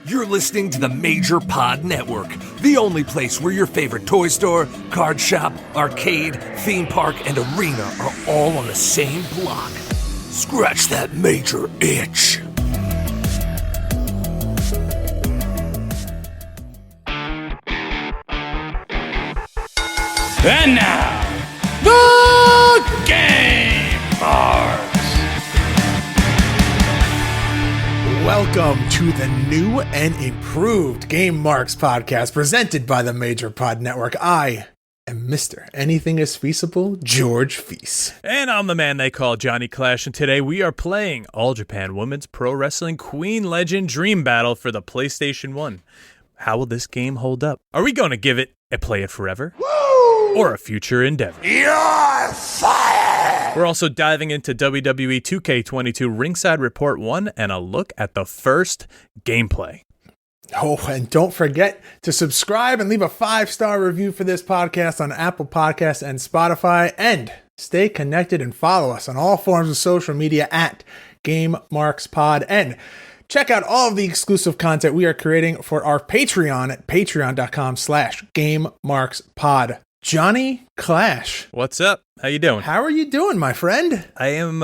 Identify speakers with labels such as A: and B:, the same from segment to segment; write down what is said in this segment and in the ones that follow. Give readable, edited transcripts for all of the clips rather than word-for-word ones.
A: You're listening to the Major Pod Network, the only place where your favorite toy store, card shop, arcade, theme park, and arena are all on the same block. Scratch that major itch.
B: And now, the Game Marks.
C: Welcome to the new and improved Game Marks podcast presented by the Major Pod Network. I am Mr. Anything is Feasible, George Feis.
B: And I'm the man they call Johnny Clash, and today we are playing All Japan Women's Pro Wrestling Queen Legend Dream Battle for the PlayStation 1. How will this game hold up? Are we going to give it a play it forever? Woo! Or a future endeavor?
A: You're fired!
B: We're also diving into WWE 2K22 Ringside Report 1 and a look at the first gameplay.
C: Oh, and don't forget to subscribe and leave a 5-star review for this podcast on Apple Podcasts and Spotify. And stay connected and follow us on all forms of social media at Game Marks Pod. And check out all of the exclusive content we are creating for our Patreon at patreon.com/GameMarksPod. Johnny Clash.
B: What's up? How you doing?
C: How are you doing, my friend?
B: I am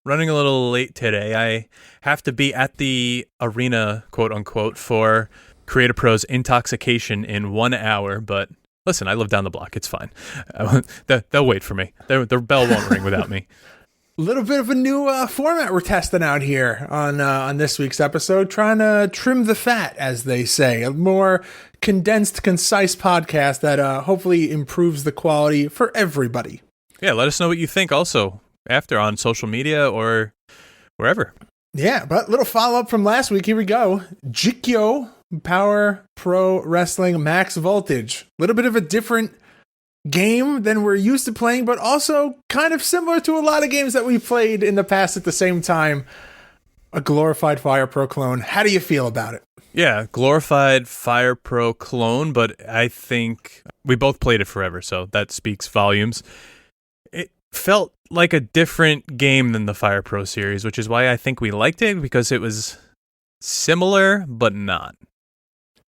B: running a little late today. I have to be at the arena, quote unquote, for Creative Pro's Intoxication in 1 hour. But listen, I live down the block. It's fine. They'll wait for me. Their bell won't ring without me.
C: A little bit of a new format we're testing out here on this week's episode, trying to trim the fat, as they say. A more condensed, concise podcast that hopefully improves the quality for everybody.
B: Yeah, let us know what you think also after on social media or wherever.
C: Yeah, but little follow-up from last week. Here we go. Jikyo Power Pro Wrestling Max Voltage. A little bit of a different game than we're used to playing, but also kind of similar to a lot of games that we've played in the past at the same time. A glorified Fire Pro clone. How do you feel about it?
B: Yeah, glorified Fire Pro clone, but I think we both played it forever, so that speaks volumes. It felt like a different game than the Fire Pro series, which is why I think we liked it, because it was similar, but not.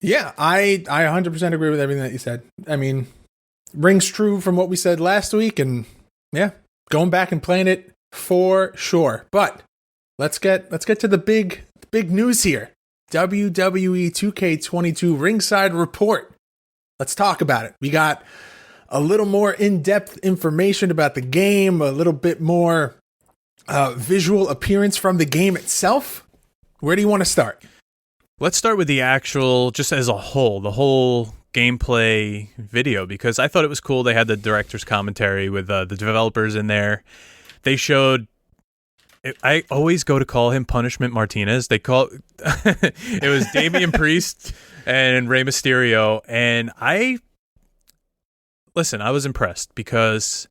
C: Yeah, I 100% agree with everything that you said. I mean, rings true from what we said last week, and yeah, going back and playing it for sure. But let's get to the big news here. WWE 2K22 Ringside Report. Let's talk about it. We got a little more in-depth information about the game, a little bit more visual appearance from the game itself. Where do you want to start?
B: Let's start with the actual, just as a whole, the whole gameplay video, because I thought it was cool. They had the director's commentary with the developers in there. They showed, I always go to call him Punishment Martinez. They call it was Damian Priest and Rey Mysterio, and I was impressed because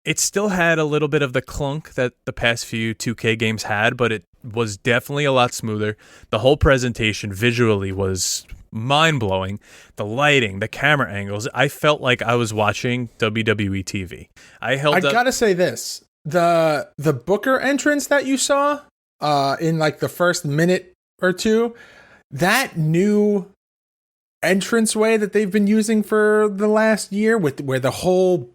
B: it still had a little bit of the clunk that the past few 2K games had, but it was definitely a lot smoother. The whole presentation visually was mind-blowing. The lighting, the camera angles, I felt like I was watching WWE TV. I
C: gotta say this. The Booker entrance that you saw in like the first minute or two, that new entranceway that they've been using for the last year, where the whole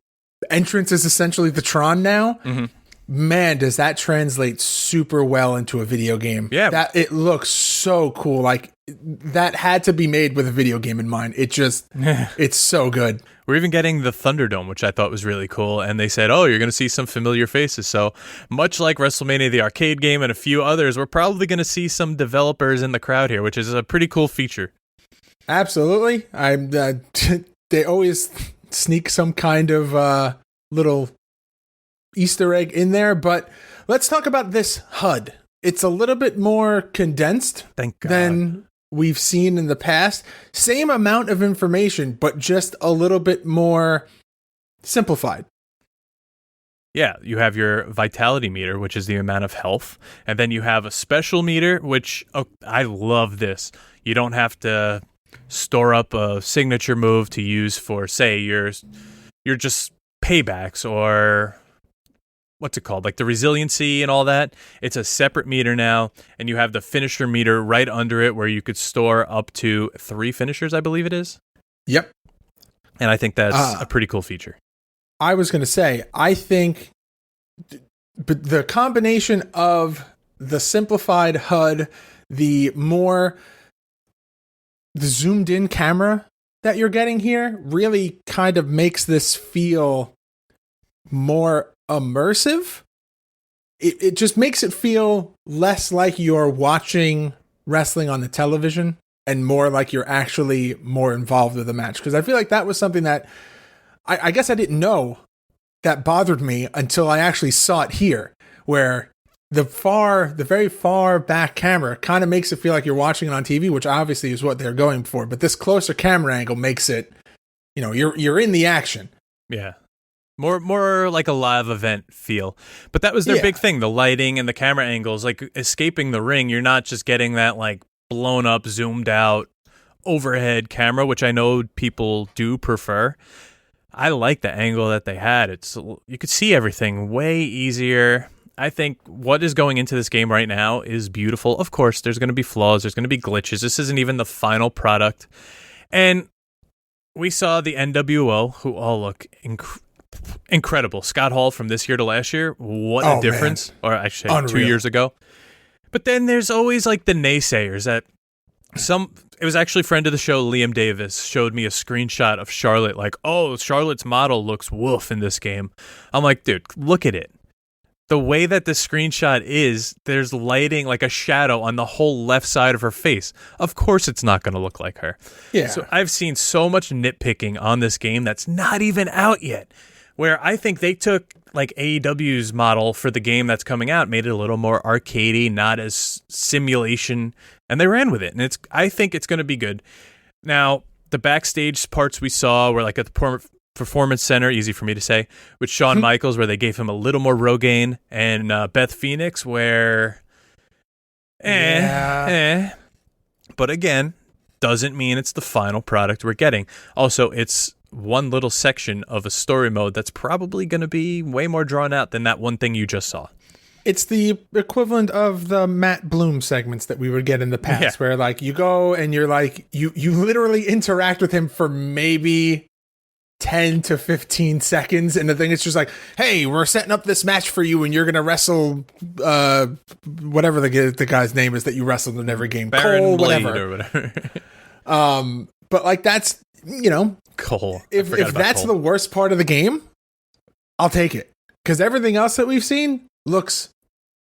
C: entrance is essentially the Tron now. Mm-hmm. Man, does that translate super well into a video game. Yeah. That it looks so cool. Like that had to be made with a video game in mind. It's so good.
B: We're even getting the Thunderdome, which I thought was really cool. And they said, oh, you're going to see some familiar faces. So much like WrestleMania, the arcade game, and a few others, we're probably going to see some developers in the crowd here, which is a pretty cool feature.
C: Absolutely. They always sneak some kind of little Easter egg in there, but let's talk about this HUD. It's a little bit more condensed than we've seen in the past. Same amount of information, but just a little bit more simplified.
B: Yeah, you have your vitality meter, which is the amount of health, and then you have a special meter, which I love this. You don't have to store up a signature move to use for, say, your just paybacks or what's it called? Like the resiliency and all that. It's a separate meter now, and you have the finisher meter right under it where you could store up to 3 finishers, I believe it is.
C: Yep.
B: And I think that's a pretty cool feature.
C: I was going to say, I think but the combination of the simplified HUD, the zoomed in camera that you're getting here really kind of makes this feel more immersive. It just makes it feel less like you're watching wrestling on the television and more like you're actually more involved with the match. Because I feel like that was something that I guess I didn't know that bothered me until I actually saw it here, where the very far back camera kind of makes it feel like you're watching it on TV, which obviously is what they're going for. But this closer camera angle makes it, you're in the action.
B: Yeah. More like a live event feel. But that was their big thing, the lighting and the camera angles. Like escaping the ring, you're not just getting that like blown up, zoomed out overhead camera, which I know people do prefer. I like the angle that they had. You could see everything way easier. I think what is going into this game right now is beautiful. Of course, there's going to be flaws. There's going to be glitches. This isn't even the final product. And we saw the NWO, who all look incredible. Scott Hall from this year to last year. What a difference. Man. Or I should say 2 years ago. But then there's always like the naysayers that it was actually a friend of the show, Liam Davis, showed me a screenshot of Charlotte. Like, oh, Charlotte's model looks woof in this game. I'm like, dude, look at it. The way that the screenshot is, there's lighting like a shadow on the whole left side of her face. Of course it's not going to look like her.
C: Yeah.
B: So I've seen so much nitpicking on this game that's not even out yet, where I think they took like AEW's model for the game that's coming out, made it a little more arcadey, not as simulation, and they ran with it. And I think it's going to be good. Now, the backstage parts we saw were like at the Performance Center, easy for me to say, with Shawn Michaels, where they gave him a little more Rogaine, and Beth Phoenix, where but again, doesn't mean it's the final product we're getting. Also, it's one little section of a story mode that's probably going to be way more drawn out than that one thing you just saw.
C: It's the equivalent of the Matt Bloom segments that we would get in the past, where like you go and you're like, you literally interact with him for maybe 10 to 15 seconds, and the thing is just like, hey, we're setting up this match for you, and you're gonna wrestle whatever the guy's name is that you wrestled in every game,
B: Baron
C: Cole,
B: Blade
C: whatever.
B: or whatever.
C: But like that's
B: Cole.
C: If that's
B: Cole.
C: the worst part of the game, I'll take it, because everything else that we've seen looks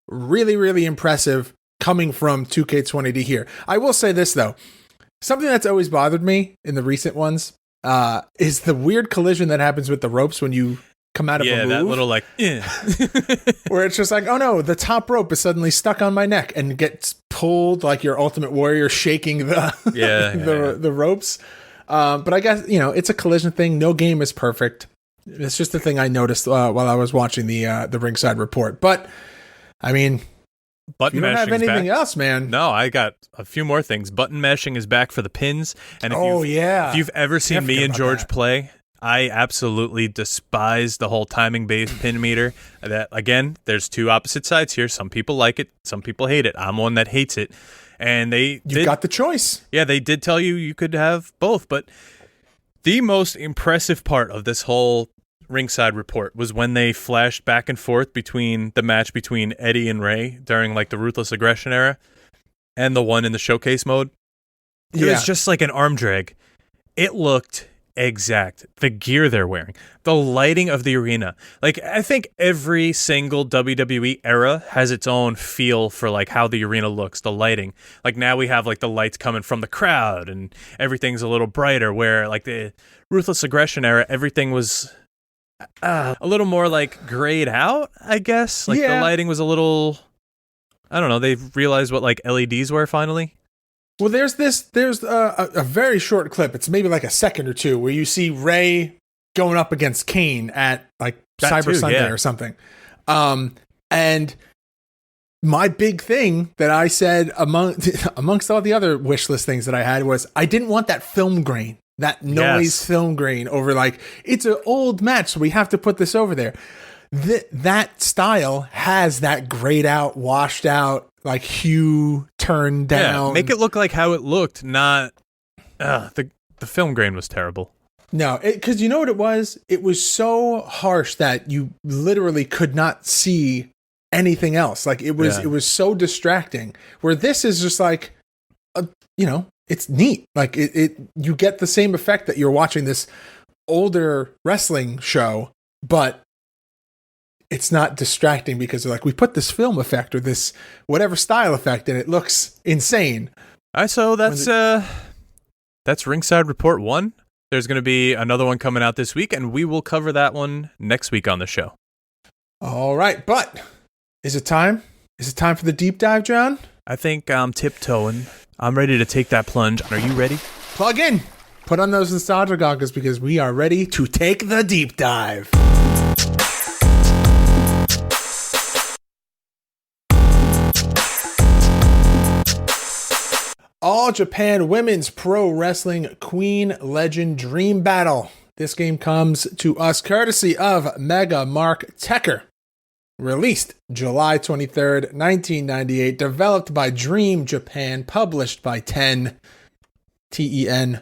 C: really, really impressive coming from 2K20 to here. I will say this though, something that's always bothered me in the recent ones is the weird collision that happens with the ropes when you come out of a move.
B: Yeah, that little like,
C: where it's just like, oh no, the top rope is suddenly stuck on my neck and gets pulled like your Ultimate Warrior shaking the ropes. But I guess, it's a collision thing. No game is perfect. It's just the thing I noticed while I was watching the Ringside Report. But I mean,
B: button
C: you don't have anything else, man.
B: No, I got a few more things. Button mashing is back for the pins. And if you've ever seen me and George play, I absolutely despise the whole timing-based pin meter. That again, there's two opposite sides here. Some people like it, some people hate it. I'm one that hates it. And you
C: got the choice. Yeah,
B: they did tell you could have both. But the most impressive part of this whole Ringside Report was when they flashed back and forth between the match between Eddie and Ray during like the Ruthless Aggression era and the one in the showcase mode. It was just like an arm drag. It looked exact. The gear they're wearing, the lighting of the arena. Like, I think every single WWE era has its own feel for like how the arena looks, the lighting. Like now we have like the lights coming from the crowd and everything's a little brighter, where like the Ruthless Aggression era, everything was a little more like grayed out, I guess. Like the lighting was a little, I don't know, they've realized what like LEDs were finally.
C: Well, there's a very short clip. It's maybe like a second or two where you see Ray going up against Kane at like Cyber Sunday or something. And my big thing that I said amongst all the other wish list things that I had was I didn't want that film grain, that noise film grain over like, it's an old match, so we have to put this over there. that style has that grayed out, washed out, like hue turned down.
B: Yeah, make it look like how it looked, not the film grain was terrible.
C: No, because you know what it was? It was so harsh that you literally could not see anything else. Like it was so distracting. Where this is just like, it's neat. Like you get the same effect that you're watching this older wrestling show, but it's not distracting because they're like, we put this film effect or this whatever style effect and it looks insane.
B: All right, so that's Ringside Report 1. There's going to be another one coming out this week, and we will cover that one next week on the show.
C: All right, but is it time? Is it time for the deep dive, John?
B: I think I'm tiptoeing. I'm ready to take that plunge. Are you ready?
C: Plug in. Put on those nostalgia goggles because we are ready to take the deep dive. All Japan Women's Pro Wrestling Queen Legend Dream Battle. This game comes to us courtesy of Mega Mark Tekker. Released July 23rd, 1998. Developed by Dream Japan. Published by TEN. TEN.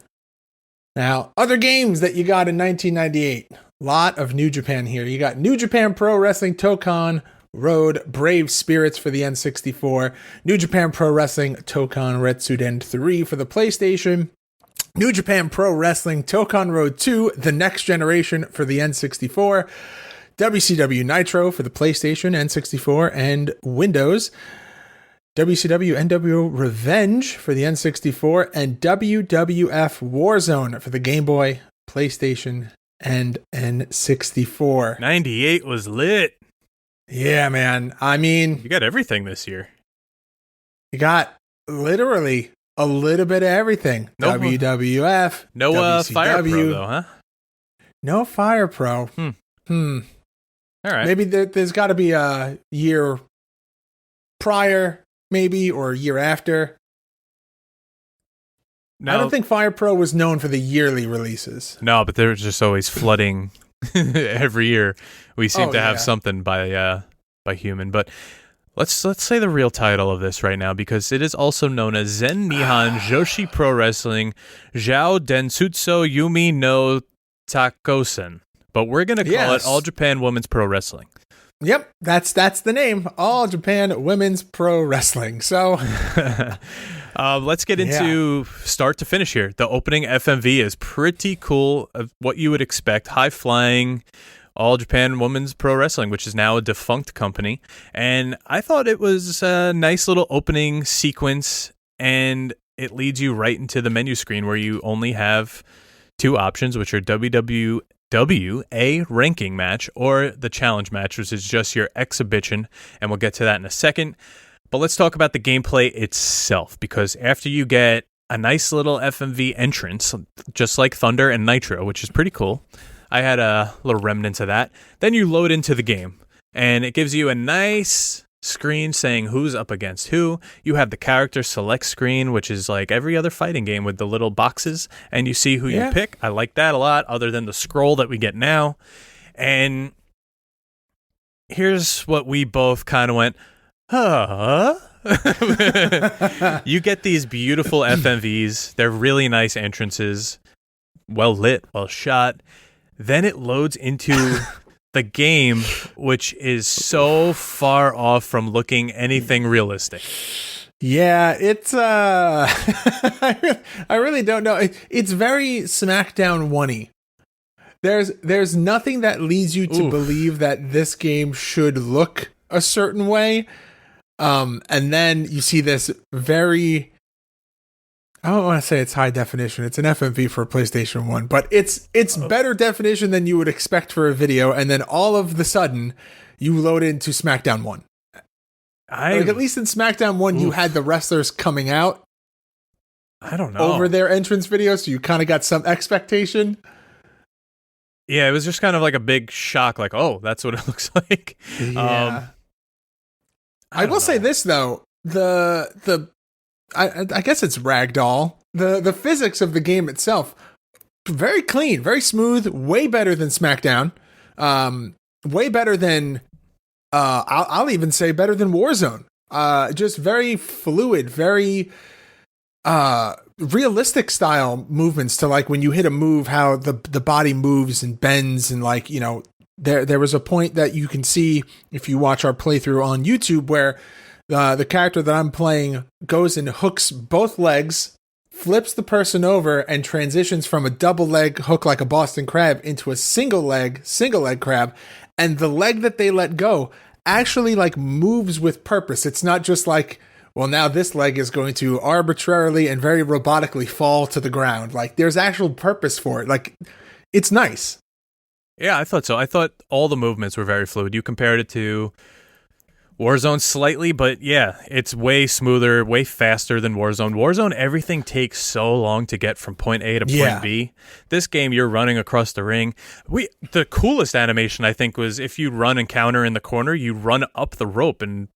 C: Now, other games that you got in 1998. Lot of New Japan here. You got New Japan Pro Wrestling Tokon Road Brave Spirits for the N64, New Japan Pro Wrestling Tokon Retsuden 3 for the PlayStation, New Japan Pro Wrestling Tokon Road 2, The Next Generation for the N64, WCW Nitro for the PlayStation, N64, and Windows, WCW NWO Revenge for the N64, and WWF Warzone for the Game Boy, PlayStation, and N64.
B: 98 was lit.
C: Yeah, man. I mean,
B: you got everything this year.
C: You got literally a little bit of everything.
B: No,
C: WWF.
B: No
C: WCW.
B: Fire Pro, though, huh?
C: No Fire Pro.
B: All right.
C: Maybe there's got to be a year prior, maybe, or a year after. No, I don't think Fire Pro was known for the yearly releases.
B: No, but they're just always flooding every year. We seem to have something by Human, but let's say the real title of this right now, because it is also known as Zen Nihon Joshi Pro Wrestling Zhao Densutsu Yumi no Takosen, but we're gonna call it All Japan Women's Pro Wrestling.
C: Yep, that's the name. All Japan Women's Pro Wrestling. So
B: let's get into start to finish here. The opening FMV is pretty cool, of what you would expect. High flying, All Japan Women's Pro Wrestling, which is now a defunct company. And I thought it was a nice little opening sequence, and it leads you right into the menu screen where you only have two options, which are WWA ranking match or the challenge match, which is just your exhibition, and we'll get to that in a second. But let's talk about the gameplay itself, because after you get a nice little FMV entrance, just like Thunder and Nitro, which is pretty cool, I had a little remnants of that, then you load into the game, and it gives you a nice screen saying who's up against who. You have the character select screen, which is like every other fighting game with the little boxes, and you see who you pick. I like that a lot, other than the scroll that we get now. And here's what we both kind of went, huh? You get these beautiful FMVs. They're really nice entrances, well lit, well shot. Then it loads into the game, which is so far off from looking anything realistic.
C: Yeah, it's I really don't know. It's very SmackDown 1-y. There's nothing that leads you to believe that this game should look a certain way. And then you see this very, I don't want to say it's high definition. It's an FMV for a PlayStation 1, but it's better definition than you would expect for a video. And then all of the sudden you load into SmackDown 1. Like at least in SmackDown 1, you had the wrestlers coming out.
B: I don't know.
C: Over their entrance video. So you kind of got some expectation.
B: Yeah, it was just kind of like a big shock. Like, oh, that's what it looks like.
C: Yeah. I will say this though, I guess it's ragdoll. The physics of the game itself, very clean, very smooth, way better than SmackDown. way better than I'll even say better than Warzone. Just very fluid, very realistic style movements to like when you hit a move, how the body moves and bends, and like, you know, there was a point that you can see if you watch our playthrough on YouTube where the character that I'm playing goes and hooks both legs, flips the person over, and transitions from a double leg hook like a Boston crab into a single leg crab, and the leg that they let go actually like moves with purpose. It's not just like, well, now this leg is going to arbitrarily and very robotically fall to the ground. Like, there's actual purpose for it. Like, it's nice.
B: Yeah, I thought so. I thought all the movements were very fluid. You compared it to Warzone slightly, but yeah, it's way smoother, way faster than Warzone. Warzone, everything takes so long to get from point A to point B. This game, you're running across the ring. The coolest animation, I think, was if you run and counter in the corner, you run up the rope and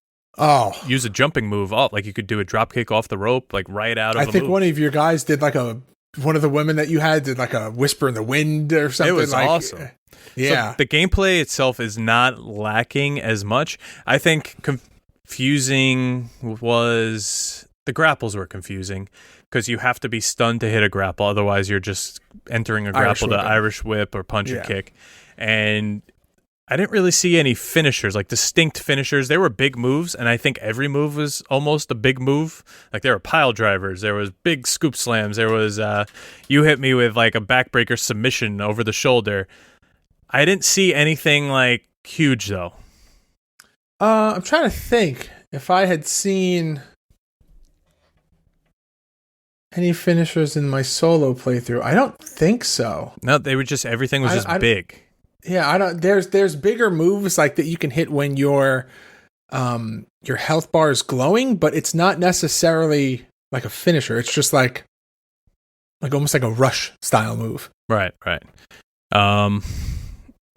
B: use a jumping move up. Like, you could do a drop kick off the rope, like right out of the move.
C: I think one of your guys did like one of the women that you had did like a whisper in the wind or something.
B: It was
C: like,
B: awesome.
C: Yeah.
B: So the gameplay itself is not lacking as much. I think confusing was the grapples were confusing because you have to be stunned to hit a grapple. Otherwise, you're just entering a grapple to Irish whip or punch or kick. And I didn't really see any finishers, like distinct finishers. There were big moves, and I think every move was almost a big move. Like, there were pile drivers, there was big scoop slams, there was you hit me with like a backbreaker submission over the shoulder. I didn't see anything like huge though.
C: I'm trying to think if I had seen any finishers in my solo playthrough. I don't think so.
B: No, they were just, everything was just big.
C: Yeah, I don't. There's bigger moves like that you can hit when your health bar is glowing, but it's not necessarily like a finisher. It's just like almost like a rush style move.
B: Right.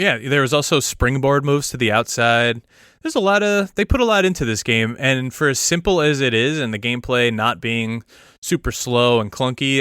B: Yeah, there was also springboard moves to the outside. There's they put a lot into this game, and for as simple as it is, and the gameplay not being super slow and clunky,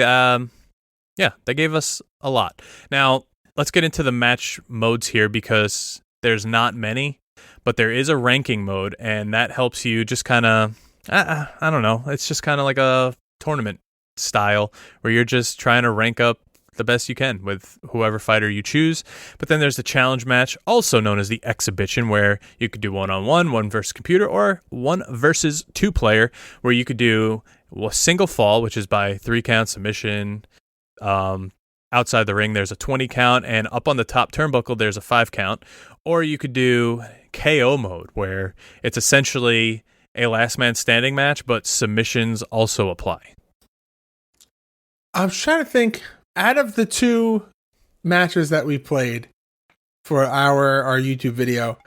B: yeah, they gave us a lot. Now, let's get into the match modes here because there's not many, but there is a ranking mode, and that helps you just kind of, I don't know, it's just kind of like a tournament style where you're just trying to rank up the best you can with whoever fighter you choose. But then there's the challenge match, also known as the exhibition, where you could do 1-on-1, 1 versus computer, or 1 versus 2 player, where you could do a single fall, which is by 3 count submission. Outside the ring, there's a 20 count, and up on the top turnbuckle, there's a 5 count. Or you could do KO mode, where it's essentially a last man standing match, but submissions also apply.
C: I'm trying to think, out of the 2 matches that we played for our YouTube video,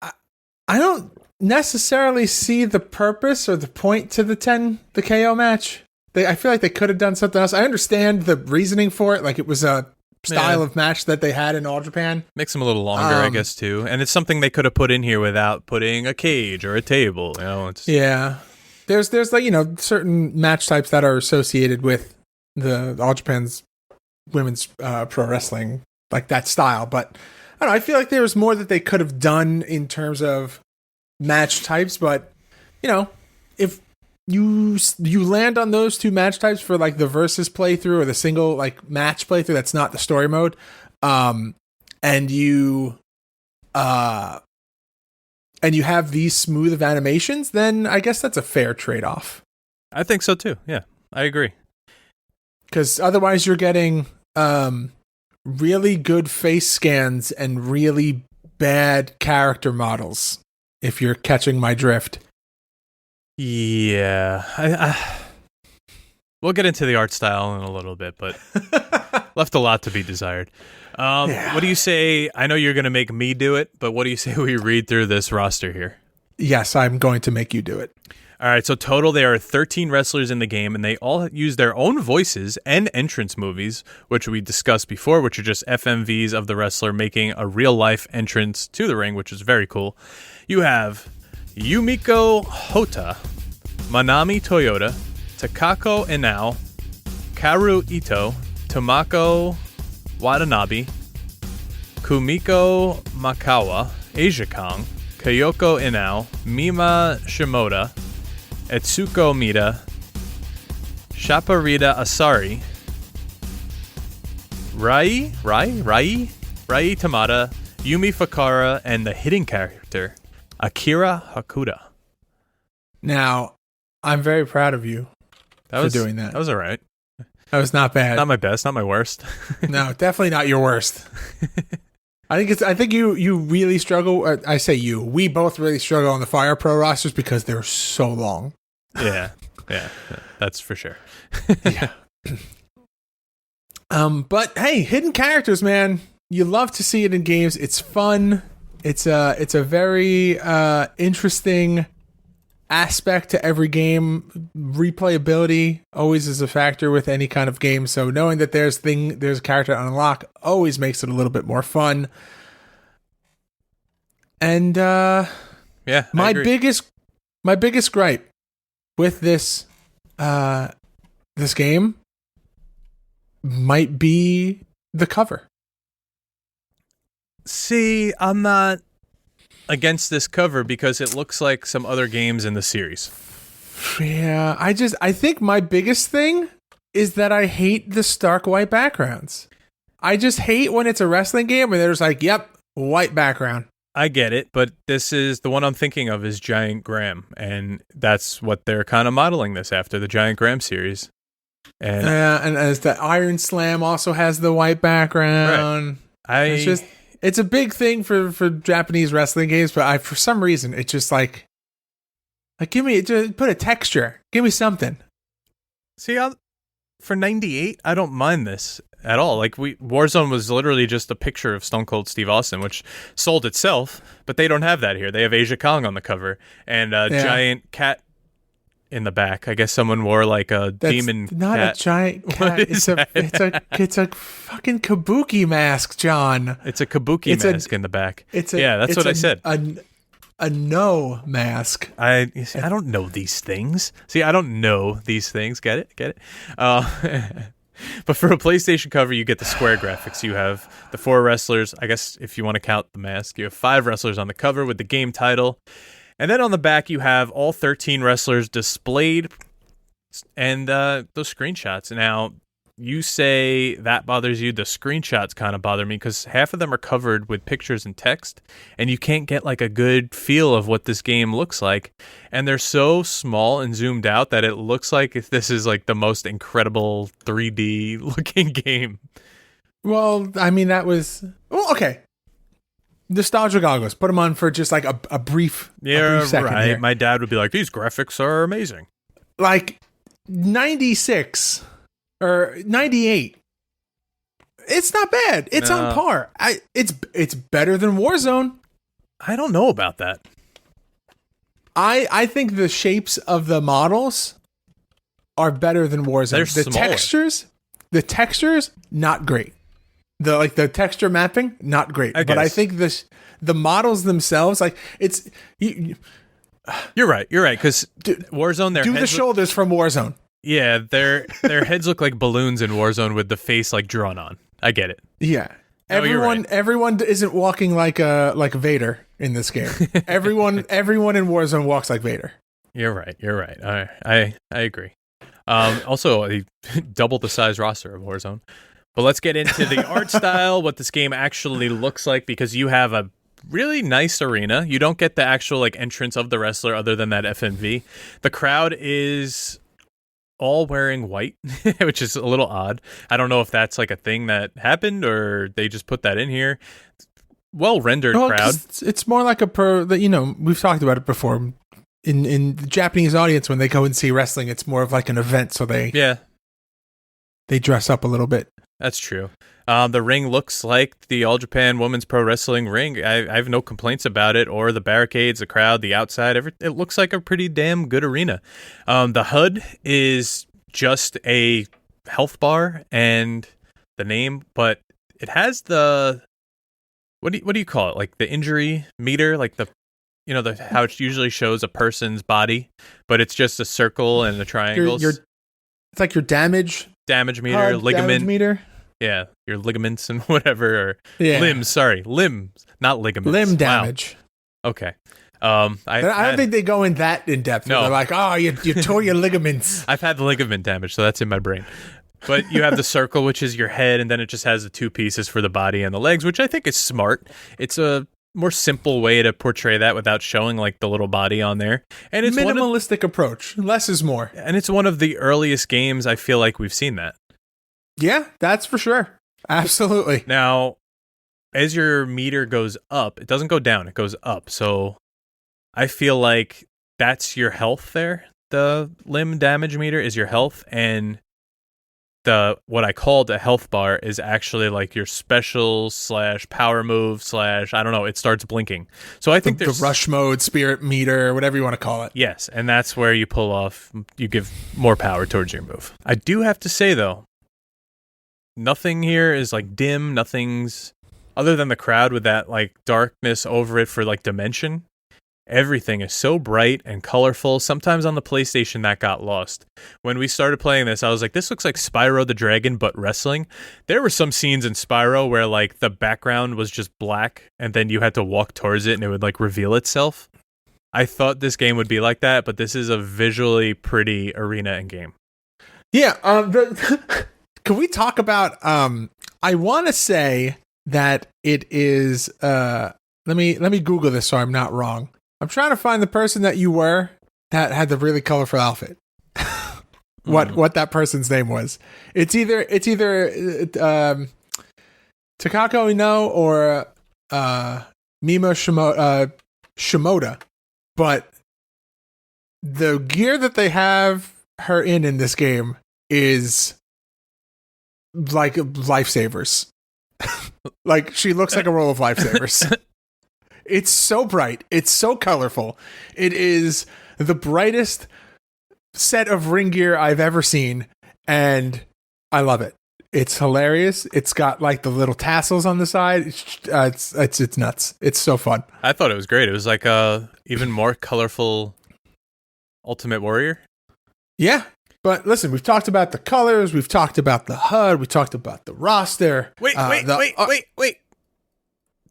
C: I don't necessarily see the purpose or the point to the KO match. I feel like they could have done something else. I understand the reasoning for it. Like, it was a style of match that they had in All Japan.
B: Makes them a little longer, I guess, too. And it's something they could have put in here without putting a cage or a table. You know,
C: yeah. There's like, you know, certain match types that are associated with the All Japan's women's pro wrestling, like that style. But I don't know, I feel like there was more that they could have done in terms of match types. But, you know, if you land on those 2 match types for like the versus playthrough or the single like match playthrough, that's not the story mode, and you have these smooth of animations, then I guess that's a fair trade-off.
B: I think so too. Yeah, I agree.
C: Because otherwise you're getting really good face scans and really bad character models, if you're catching my drift.
B: Yeah. We'll get into the art style in a little bit, but left a lot to be desired. What do you say? I know you're going to make me do it, but what do you say we read through this roster here?
C: Yes, I'm going to make you do it.
B: All right, so total there are 13 wrestlers in the game, and they all use their own voices and entrance movies, which we discussed before, which are just FMVs of the wrestler making a real-life entrance to the ring, which is very cool. You have Yumiko Hota, Manami Toyota, Takako Inao, Karu Ito, Tomako Watanabe, Kumiko Makawa, Asia Kong, Kyoko Inao, Mima Shimoda, Etsuko Mita, Shaparita Asari, Rai Tamada, Yumi Fakara, and the hidden character, Akira Hakuda.
C: Now, I'm very proud of you for doing that.
B: That was all right.
C: That was not bad.
B: Not my best, not my worst.
C: No, definitely not your worst. I think you really struggle. I say you. We both really struggle on the Fire Pro rosters because they're so long.
B: Yeah, that's for sure.
C: Yeah. But hey, hidden characters, man. You love to see it in games. It's fun. It's a very interesting aspect to every game. Replayability always is a factor with any kind of game. So knowing that there's a character to unlock always makes it a little bit more fun. And
B: yeah,
C: my biggest gripe with this this game might be the cover.
B: See, I'm not against this cover because it looks like some other games in the series.
C: Yeah, I think my biggest thing is that I hate the stark white backgrounds. I just hate when it's a wrestling game and there's like, yep, white background.
B: I get it, but this is the one I'm thinking of is Giant Graham, and that's what they're kind of modeling this after, the Giant Graham series. And
C: as the Iron Slam also has the white background.
B: Right.
C: It's a big thing for Japanese wrestling games, but for some reason it's just like just put a texture, give me something.
B: See, for 98, I don't mind this at all. Like Warzone was literally just a picture of Stone Cold Steve Austin, which sold itself, but they don't have that here. They have Asia Kong on the cover and a giant cat in the back. I guess someone wore like a demon
C: not
B: cat.
C: A giant cat. It's a fucking kabuki mask, John.
B: It's a kabuki mask in the back. That's what I said.
C: A no mask.
B: I don't know these things. See, I don't know these things. Get it? But for a PlayStation cover, you get the square graphics. You have the 4 wrestlers. I guess if you want to count the mask, you have 5 wrestlers on the cover with the game title. And then on the back, you have all 13 wrestlers displayed and those screenshots. Now, you say that bothers you. The screenshots kind of bother me because half of them are covered with pictures and text, and you can't get like a good feel of what this game looks like. And they're so small and zoomed out that it looks like this is like the most incredible 3D looking game.
C: Well, I mean, okay. Nostalgia goggles. Put them on for just like a brief second
B: right.
C: here.
B: My dad would be like, these graphics are amazing.
C: Like 96 or 98. It's not bad. It's on par. It's better than Warzone.
B: I don't know about that.
C: I think the shapes of the models are better than Warzone.
B: They're
C: the
B: smaller.
C: The textures, not great. The texture mapping, not great. But I think the models themselves, like it's
B: You're right. Because Warzone,
C: the shoulders from Warzone.
B: Yeah, their heads look like balloons in Warzone with the face like drawn on. I get it.
C: Yeah.
B: Everyone
C: isn't walking like Vader in this game. everyone in Warzone walks like Vader.
B: You're right. I agree. Also, a double the size roster of Warzone. But let's get into the art style, what this game actually looks like, because you have a really nice arena. You don't get the actual like entrance of the wrestler other than that FMV. The crowd is all wearing white, which is a little odd. I don't know if that's like a thing that happened or they just put that in here. Well rendered crowd.
C: It's more like we've talked about it before. In the Japanese audience, when they go and see wrestling, it's more of like an event, so they dress up a little bit.
B: That's true. The ring looks like the All Japan Women's Pro Wrestling ring. I have no complaints about it, or the barricades, the crowd, the outside. It looks like a pretty damn good arena. The HUD is just a health bar and the name, but it has the what do you call it? Like the injury meter, like how it usually shows a person's body, but it's just a circle and the triangles.
C: It's like your damage
B: meter, ligament
C: meter.
B: Yeah, your ligaments and whatever, or
C: Yeah.
B: limbs, not ligaments.
C: Limb
B: Wow.
C: damage.
B: Okay.
C: I don't think they go in that in depth.
B: No.
C: They're like, oh, you tore your ligaments.
B: I've had ligament damage, so that's in my brain. But you have the circle, which is your head, and then it just has the two pieces for the body and the legs, which I think is smart. It's a more simple way to portray that without showing like the little body on there. And it's
C: minimalistic approach. Less is more.
B: And it's one of the earliest games I feel like we've seen that.
C: Yeah, that's for sure. Absolutely.
B: Now, as your meter goes up, it doesn't go down, it goes up. So I feel like that's your health there. The limb damage meter is your health, and the what I called a health bar is actually like your special / power move / I don't know, it starts blinking. So I think
C: the
B: there's
C: rush mode, spirit meter, whatever you want to call it.
B: Yes, and that's where you pull off, you give more power towards your move. I do have to say though, nothing here is like dim, nothing's other than the crowd with that like darkness over it for like dimension. Everything is so bright and colorful. Sometimes on the PlayStation that got lost. When we started playing this, I was like, this looks like Spyro the Dragon, but wrestling. There were some scenes in Spyro where like the background was just black and then you had to walk towards it and it would like reveal itself. I thought this game would be like that, but this is a visually pretty arena and game.
C: Yeah. Can we talk about, I want to say that it is, let me Google this so I'm not wrong. I'm trying to find the person that you were that had the really colorful outfit. What that person's name was. It's either Takako Ino or Mima Shimoda. But the gear that they have her in this game is like lifesavers. Like she looks like a roll of lifesavers. It's so bright. It's so colorful. It is the brightest set of ring gear I've ever seen, and I love it. It's hilarious. It's got like the little tassels on the side. It's nuts. It's so fun.
B: I thought it was great. It was like a even more colorful Ultimate Warrior.
C: Yeah. But listen, we've talked about the colors. We've talked about the HUD. We talked about the roster.
B: Wait.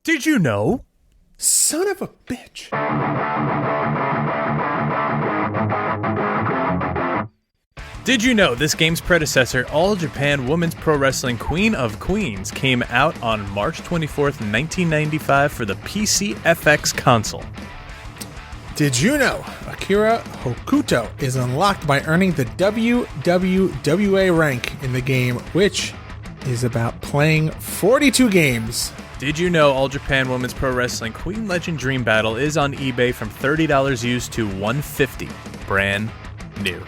B: Did you know?
C: Son of a bitch.
B: Did you know this game's predecessor, All Japan Women's Pro Wrestling Queen of Queens, came out on March 24th, 1995 for the PC FX console?
C: Did you know Akira Hokuto is unlocked by earning the WWWA rank in the game, which is about playing 42 games?
B: Did you know All Japan Women's Pro Wrestling Queen Legend Dream Battle is on eBay from $30 used to $150 brand new?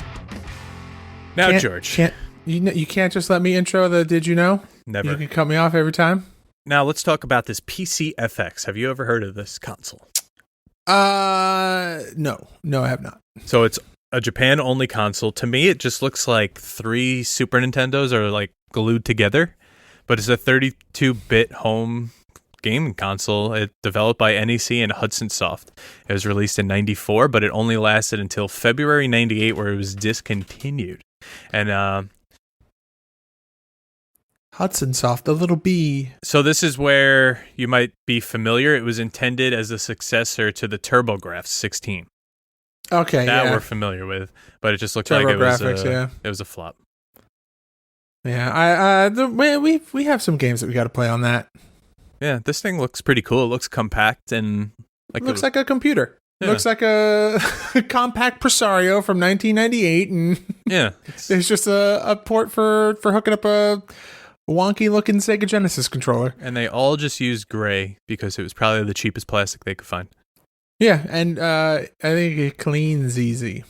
B: Now, George.
C: You can't just let me intro the Did You Know?
B: Never.
C: You can cut me off every time?
B: Now, let's talk about this PC FX. Have you ever heard of this console?
C: No, I have not.
B: So it's a Japan-only console. To me, it just looks like 3 Super Nintendos are like glued together, but it's a 32-bit home gaming console. It's developed by NEC and Hudson Soft. It was released in 94, but it only lasted until February 98, where it was discontinued. And
C: Hudson Soft, the little bee.
B: So this is where you might be familiar. It was intended as a successor to the TurboGrafx 16.
C: Okay,
B: that
C: yeah.
B: we're familiar with, but it just looked like it was a flop.
C: Yeah, we have some games that we got to play on that.
B: Yeah, this thing looks pretty cool. It looks compact and
C: looks like a computer. Yeah. Looks like a compact Presario from 1998, and
B: yeah,
C: there's just a port for hooking up a wonky-looking Sega Genesis controller.
B: And they all just used gray because it was probably the cheapest plastic they could find.
C: Yeah, and I think it cleans easy.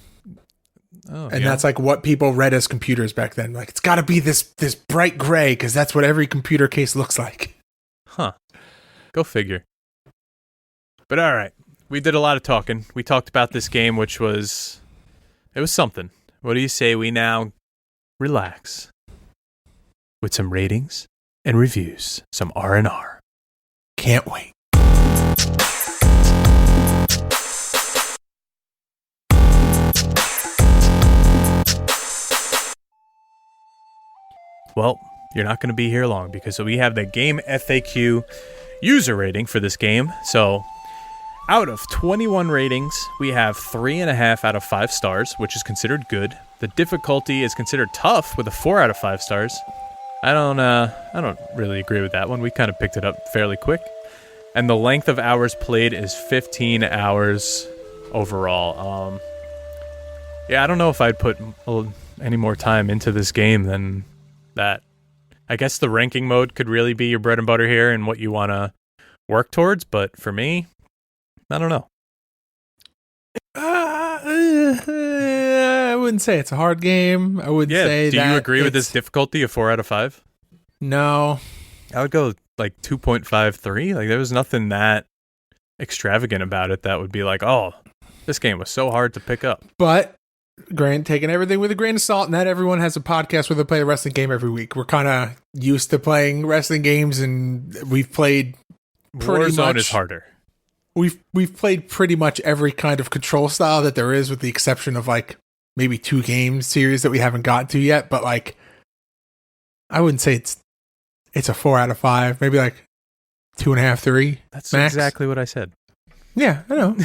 B: Oh,
C: and that's like what people read as computers back then. Like, it's got to be this bright gray because that's what every computer case looks like.
B: Huh. Go figure. But all right. We did a lot of talking. We talked about this game, which was something. What do you say we now relax with some ratings and reviews, some R&R?
C: Can't wait.
B: Well, you're not going to be here long because we have the game FAQ user rating for this game. So out of 21 ratings, we have 3.5 out of 5 stars, which is considered good. The difficulty is considered tough with a 4 out of 5 stars. I don't really agree with that one. We kind of picked it up fairly quick. And the length of hours played is 15 hours overall. Yeah, I don't know if I'd put any more time into this game than that. I guess the ranking mode could really be your bread and butter here and what you want to work towards, but for me, I don't know.
C: I wouldn't say it's a hard game. I would say
B: do you agree with this difficulty of 4 out of 5?
C: No.
B: I would go like 2.53. Like there was nothing that extravagant about it that would be like, oh, this game was so hard to pick up.
C: But taking everything with a grain of salt, not everyone has a podcast where they play a wrestling game every week. We're kind of used to playing wrestling games, and we've played pretty
B: Warzone
C: much.
B: is harder.
C: We've played pretty much every kind of control style that there is, with the exception of like maybe 2 game series that we haven't gotten to yet. But like, I wouldn't say it's a 4 out of 5. Maybe like 2.5, 3.
B: That's
C: max.
B: Exactly what I said.
C: Yeah, I know.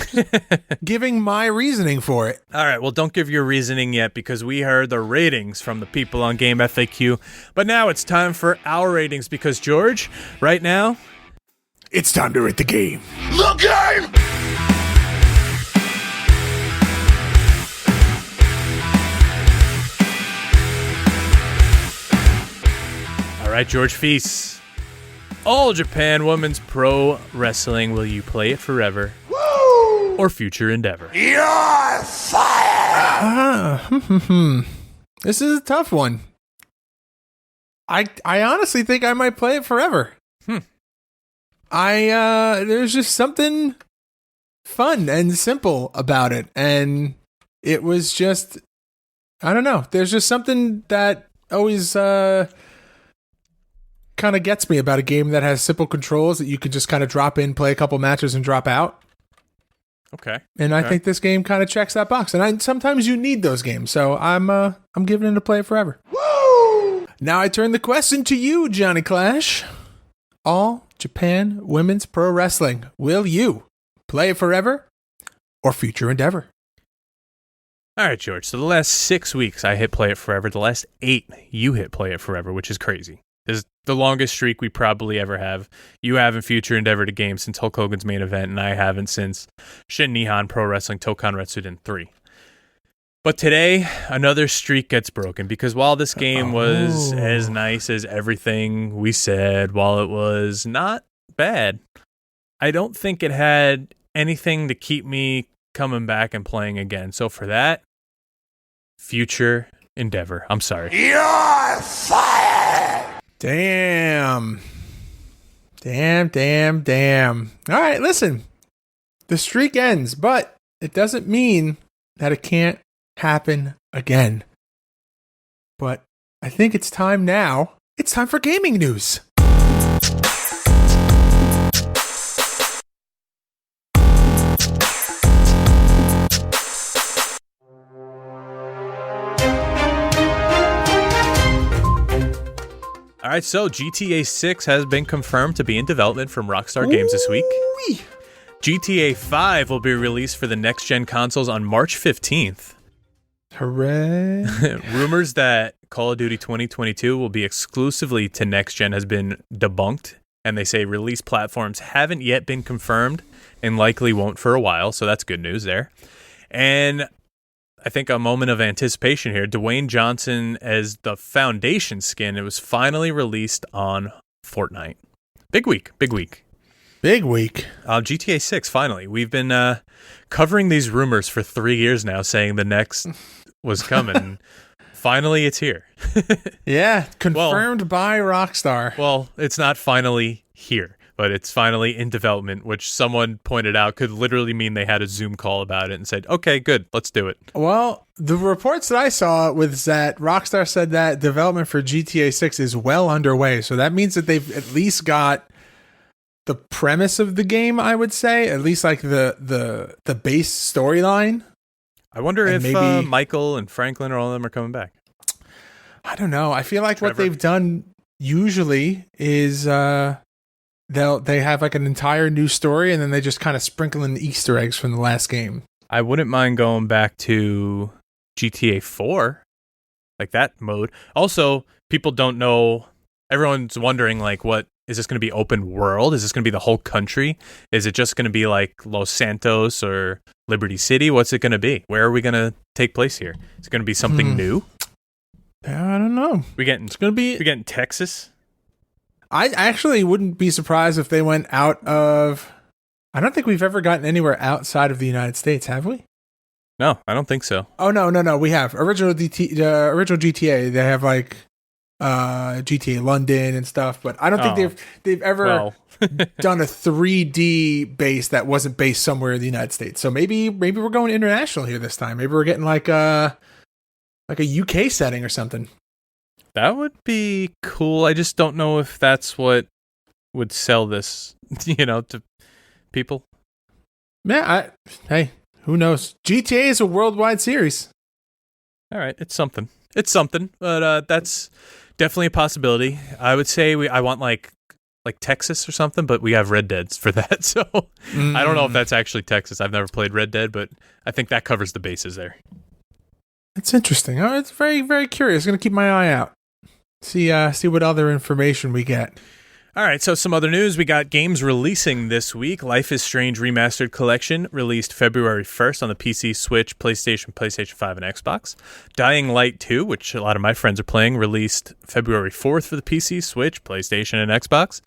C: Giving my reasoning for it.
B: All right, well, don't give your reasoning yet because we heard the ratings from the people on Game FAQ. But now it's time for our ratings because, George, right now,
C: it's time to rate the game.
A: The game!
B: All right, George Feis. All Japan Women's Pro Wrestling, will you play it forever? Woo! Or future endeavor?
A: You're fired!
C: This is a tough one. I honestly think I might play it forever. There's just something fun and simple about it. And it was just, I don't know. There's just something that always kind of gets me about a game that has simple controls that you can just kind of drop in, play a couple matches, and drop out.
B: Okay.
C: And I think this game kind of checks that box. And sometimes you need those games. So I'm giving it a play forever. Woo! Now I turn the question to you, Johnny Clash. All Japan Women's Pro Wrestling. Will you play it forever or future endeavor?
B: All right, George. So the last 6 weeks I hit play it forever. The last 8 you hit play it forever, which is crazy. This is the longest streak we probably ever have. You haven't future endeavored a game since Hulk Hogan's main event, and I haven't since Shin Nihon Pro Wrestling Tokan Retsuden 3. But today, another streak gets broken because while this game was as nice as everything we said, while it was not bad, I don't think it had anything to keep me coming back and playing again. So for that, future endeavor. I'm sorry.
A: You're fired!
C: Damn. All right, listen. The streak ends, but it doesn't mean that it can't happen again. But I think it's time now. It's time for gaming news.
B: All right, so GTA 6 has been confirmed to be in development from Rockstar Games this week.
C: Ooh-wee.
B: GTA 5 will be released for the next-gen consoles on March 15th.
C: Hooray.
B: Rumors that Call of Duty 2022 will be exclusively to next-gen has been debunked, and they say release platforms haven't yet been confirmed and likely won't for a while, so that's good news there. And I think a moment of anticipation here. Dwayne Johnson as the Foundation skin. It was finally released on Fortnite. Big week. GTA 6, finally. We've been covering these rumors for 3 years now, saying the next was coming. Finally, it's here.
C: Yeah, confirmed by Rockstar.
B: Well, it's not finally here, but it's finally in development, which someone pointed out could literally mean they had a Zoom call about it and said, okay, good, let's do it.
C: Well, the reports that I saw was that Rockstar said that development for GTA 6 is well underway. So that means that they've at least got the premise of the game, I would say, at least like the base storyline.
B: I wonder if
C: maybe
B: Michael and Franklin or all of them are coming back.
C: I don't know. I feel like
B: Trevor.
C: what they've done usually is they have like an entire new story, and then they just kind of sprinkle in the Easter eggs from the last game.
B: I wouldn't mind going back to GTA 4, like that mode. Also, people don't know. Everyone's wondering, like, what is this going to be? Open world? Is this going to be the whole country? Is it just going to be like Los Santos or Liberty City? What's it going to be? Where are we going to take place here? Is it going to be something new?
C: I don't know.
B: It's going to be. We getting Texas.
C: I actually wouldn't be surprised if they went out of. I don't think we've ever gotten anywhere outside of the United States, have we?
B: No, I don't think so.
C: Oh no, we have original GTA. They have like GTA London and stuff, but I don't think they've ever done a 3D base that wasn't based somewhere in the United States. So maybe we're going international here this time. Maybe we're getting like a UK setting or something.
B: That would be cool. I just don't know if that's what would sell this, to people.
C: Yeah, hey, who knows? GTA is a worldwide series.
B: All right, it's something. But that's definitely a possibility. I would say I want like Texas or something, but we have Red Dead's for that. So I don't know if that's actually Texas. I've never played Red Dead, but I think that covers the bases there.
C: It's interesting. It's very, very curious. I'm going to keep my eye out. See what other information we get.
B: All right, so some other news. We got games releasing this week. Life is Strange Remastered Collection released February 1st on the PC, Switch, PlayStation 5, and Xbox. Dying Light 2, which a lot of my friends are playing, released February 4th for the PC, Switch, PlayStation, and Xbox.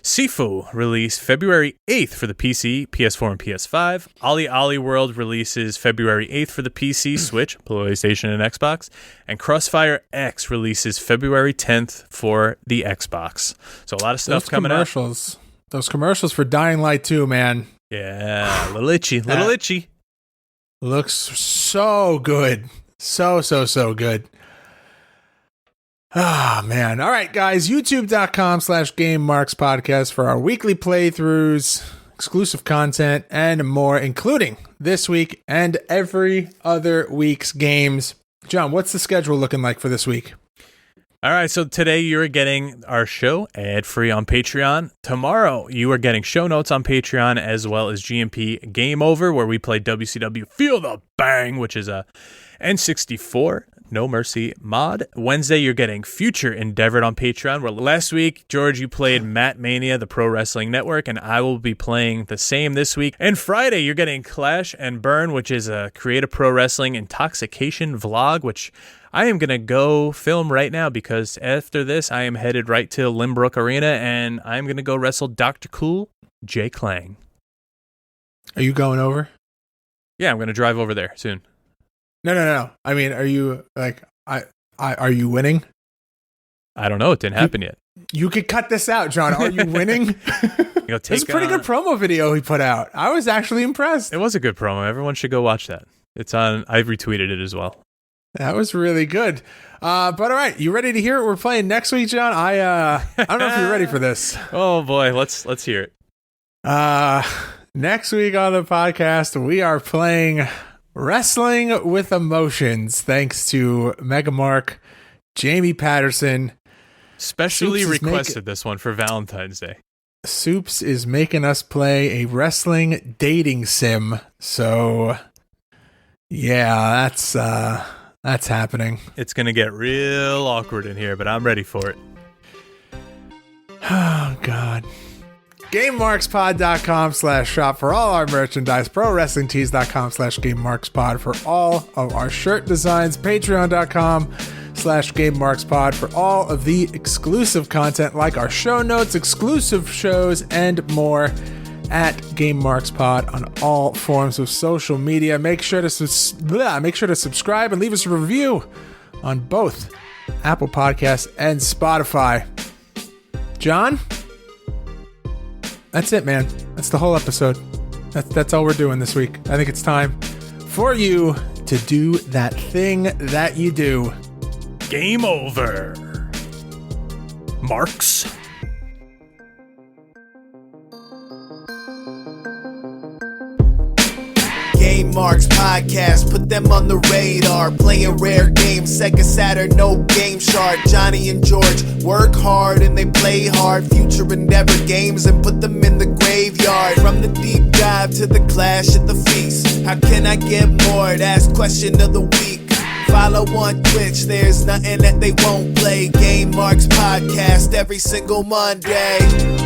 B: Sifu released February 8th for the PC, PS4, and PS5. Ollie Ollie World releases February 8th for the PC, Switch, PlayStation, and Xbox. And Crossfire X releases February 10th for the Xbox. So a lot of stuff coming up.
C: Those commercials for Dying Light 2, man.
B: Yeah, a little itchy.
C: Looks so good. So good. Ah, man. All right, guys. YouTube.com/GameMarksPodcast for our weekly playthroughs, exclusive content, and more, including this week and every other week's games. John, what's the schedule looking like for this week?
B: All right, so today you're getting our show ad-free on Patreon. Tomorrow you are getting show notes on Patreon, as well as GMP Game Over, where we play WCW Feel the Bang, which is a N64 No Mercy mod. Wednesday you're getting Future Endeavored on Patreon, where last week, George, you played Matt Mania, the Pro Wrestling Network, and I will be playing the same this week. And Friday you're getting Clash and Burn, which is a Creative Pro Wrestling intoxication vlog, which I am going to go film right now, because after this, I am headed right to Limbrook Arena, and I'm going to go wrestle Dr. Cool, Jay Klang.
C: Are you going over?
B: Yeah, I'm going to drive over there soon.
C: No. I mean, are you, like, are you winning?
B: I don't know. It didn't happen yet.
C: You could cut this out, John. Are you winning? It's a pretty good promo video he put out. I was actually impressed.
B: It was a good promo. Everyone should go watch that. It's on. I've retweeted it as well.
C: That was really good. But all right, you ready to hear what we're playing next week, John? I don't know if you're ready for this.
B: Oh boy, let's hear it.
C: Next week on the podcast, we are playing Wrestling with Emotions, thanks to Megamark, Jamie Patterson.
B: Specially requested this one for Valentine's Day.
C: Soups is making us play a wrestling dating sim. So yeah, that's happening.
B: It's going to get real awkward in here, but I'm ready for it.
C: Oh, God. GameMarksPod.com/shop for all our merchandise. ProWrestlingTees.com/GameMarksPod for all of our shirt designs. Patreon.com/GameMarksPod for all of the exclusive content, like our show notes, exclusive shows, and more. At GameMarksPod on all forms of social media. Make sure to subscribe and leave us a review on both Apple Podcasts and Spotify. John, that's it, man. That's the whole episode. That's all we're doing this week. I think it's time for you to do that thing that you do.
B: Game over. Marks.
D: Game Marks Podcast, put them on the radar. Playing rare games, Sega Saturn, no Game Shark. Johnny and George work hard and they play hard. Future Endeavor games and put them in the graveyard. From the deep dive to the clash at the feast. How can I get more? That's question of the week. Follow on Twitch, there's nothing that they won't play. Game Marks Podcast every single Monday.